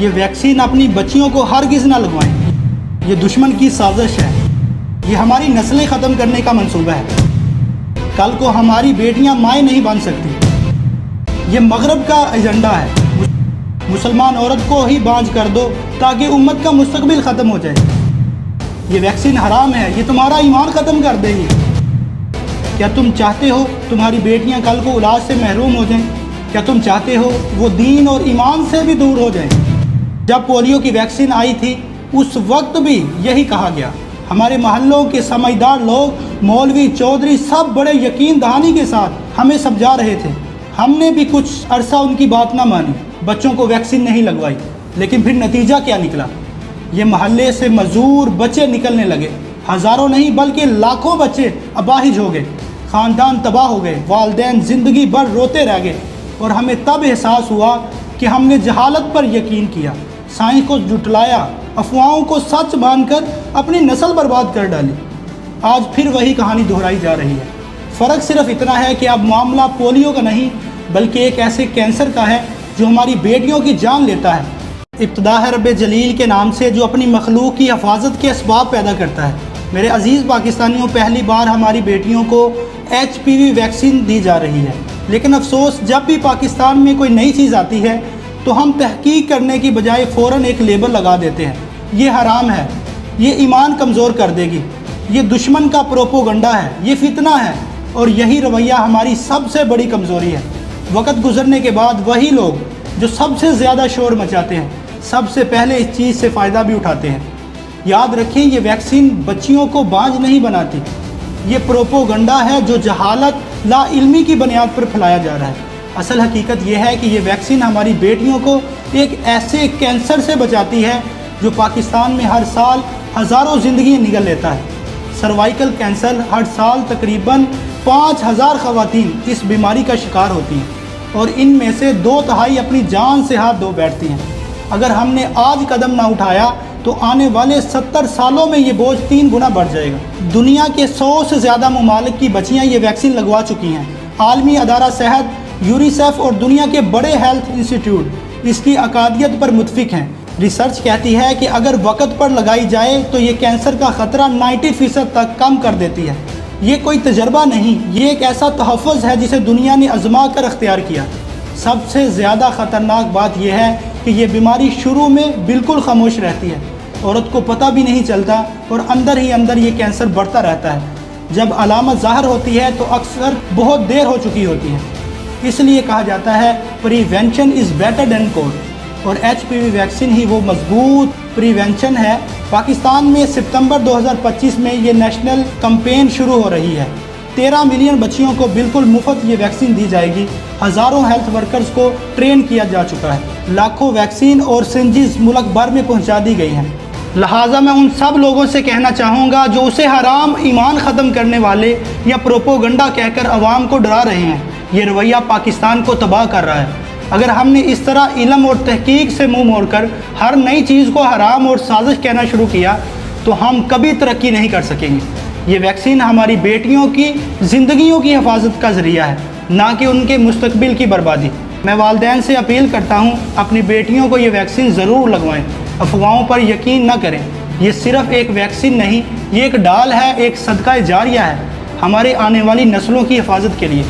یہ ویکسین اپنی بچیوں کو ہرگز نہ لگوائیں، یہ دشمن کی سازش ہے، یہ ہماری نسلیں ختم کرنے کا منصوبہ ہے۔ کل کو ہماری بیٹیاں مائیں نہیں بن سکتی، یہ مغرب کا ایجنڈا ہے۔ مسلمان عورت کو ہی بانجھ کر دو تاکہ امت کا مستقبل ختم ہو جائے۔ یہ ویکسین حرام ہے، یہ تمہارا ایمان ختم کر دے گی۔ کیا تم چاہتے ہو تمہاری بیٹیاں کل کو علاج سے محروم ہو جائیں؟ کیا تم چاہتے ہو وہ دین اور ایمان سے بھی دور ہو جائیں؟ جب پولیو کی ویکسین آئی تھی اس وقت بھی یہی کہا گیا۔ ہمارے محلوں کے سمجھدار لوگ، مولوی، چودھری، سب بڑے یقین دہانی کے ساتھ ہمیں سمجھا رہے تھے۔ ہم نے بھی کچھ عرصہ ان کی بات نہ مانی، بچوں کو ویکسین نہیں لگوائی، لیکن پھر نتیجہ کیا نکلا؟ یہ محلے سے معذور بچے نکلنے لگے، ہزاروں نہیں بلکہ لاکھوں بچے اپاہج ہو گئے، خاندان تباہ ہو گئے، والدین زندگی بھر روتے رہ گئے، اور ہمیں تب احساس ہوا کہ ہم نے جہالت پر یقین کیا، سائنس کو جھٹلایا، افواہوں کو سچ مان کر اپنی نسل برباد کر ڈالی۔ آج پھر وہی کہانی دہرائی جا رہی ہے۔ فرق صرف اتنا ہے کہ اب معاملہ پولیو کا نہیں بلکہ ایک ایسے کینسر کا ہے جو ہماری بیٹیوں کی جان لیتا ہے۔ ابتدا ہے رب جلیل کے نام سے جو اپنی مخلوق کی حفاظت کے اسباب پیدا کرتا ہے۔ میرے عزیز پاکستانیوں، پہلی بار ہماری بیٹیوں کو HPV ویکسین دی جا رہی ہے، لیکن افسوس جب بھی پاکستان میں کوئی نئی چیز آتی ہے تو ہم تحقیق کرنے کی بجائے فوراً ایک لیبل لگا دیتے ہیں۔ یہ حرام ہے، یہ ایمان کمزور کر دے گی، یہ دشمن کا پروپوگنڈا ہے، یہ فتنہ ہے، اور یہی رویہ ہماری سب سے بڑی کمزوری ہے۔ وقت گزرنے کے بعد وہی لوگ جو سب سے زیادہ شور مچاتے ہیں سب سے پہلے اس چیز سے فائدہ بھی اٹھاتے ہیں۔ یاد رکھیں، یہ ویکسین بچیوں کو بانجھ نہیں بناتی، یہ پروپوگنڈا ہے جو جہالت، لا علمی کی بنیاد پر پھیلایا جا رہا ہے۔ اصل حقیقت یہ ہے کہ یہ ویکسین ہماری بیٹیوں کو ایک ایسے کینسر سے بچاتی ہے جو پاکستان میں ہر سال ہزاروں زندگیاں نگل لیتا ہے۔ سروائیکل کینسر، ہر سال تقریباً 5000 خواتین اس بیماری کا شکار ہوتی ہیں، اور ان میں سے 2/3 اپنی جان سے ہاتھ دھو بیٹھتی ہیں۔ اگر ہم نے آج قدم نہ اٹھایا تو آنے والے 70 سالوں میں یہ بوجھ 3 گنا بڑھ جائے گا۔ دنیا کے 100 سے زیادہ ممالک کی بچیاں یہ ویکسین لگوا چکی ہیں۔ عالمی ادارہ صحت یونیسیف اور دنیا کے بڑے ہیلتھ انسٹیٹیوٹ اس کی عقائدیت پر متفق ہیں۔ ریسرچ کہتی ہے کہ اگر وقت پر لگائی جائے تو یہ کینسر کا خطرہ 90% تک کم کر دیتی ہے۔ یہ کوئی تجربہ نہیں، یہ ایک ایسا تحفظ ہے جسے دنیا نے آزما کر اختیار کیا۔ سب سے زیادہ خطرناک بات یہ ہے کہ یہ بیماری شروع میں بالکل خاموش رہتی ہے، عورت کو پتہ بھی نہیں چلتا، اور اندر ہی اندر یہ کینسر بڑھتا رہتا ہے۔ جب علامت ظاہر ہوتی ہے تو اکثر بہت دیر ہو چکی ہوتی ہے۔ اس لیے کہا جاتا ہے پریونشن از بیٹر دین کور، اور HPV ویکسین ہی وہ مضبوط پریونشن ہے۔ پاکستان میں ستمبر 2025 میں یہ نیشنل کمپین شروع ہو رہی ہے۔ 13 ملین بچیوں کو بالکل مفت یہ ویکسین دی جائے گی۔ ہزاروں ہیلتھ ورکرز کو ٹرین کیا جا چکا ہے، لاکھوں ویکسین اور سرنجز ملک بھر میں پہنچا دی گئی ہیں۔ لہٰذا میں ان سب لوگوں سے کہنا چاہوں گا جو اسے حرام، ایمان ختم کرنے والے یا پروپوگنڈا کہہ کر عوام کو ڈرا رہے ہیں، یہ رویہ پاکستان کو تباہ کر رہا ہے۔ اگر ہم نے اس طرح علم اور تحقیق سے منہ موڑ کر ہر نئی چیز کو حرام اور سازش کہنا شروع کیا تو ہم کبھی ترقی نہیں کر سکیں گے۔ یہ ویکسین ہماری بیٹیوں کی زندگیوں کی حفاظت کا ذریعہ ہے، نہ کہ ان کے مستقبل کی بربادی۔ میں والدین سے اپیل کرتا ہوں، اپنی بیٹیوں کو یہ ویکسین ضرور لگوائیں، افواہوں پر یقین نہ کریں۔ یہ صرف ایک ویکسین نہیں، یہ ایک ڈال ہے، ایک صدقہ جاریہ ہے ہمارے آنے والی نسلوں کی حفاظت کے لیے۔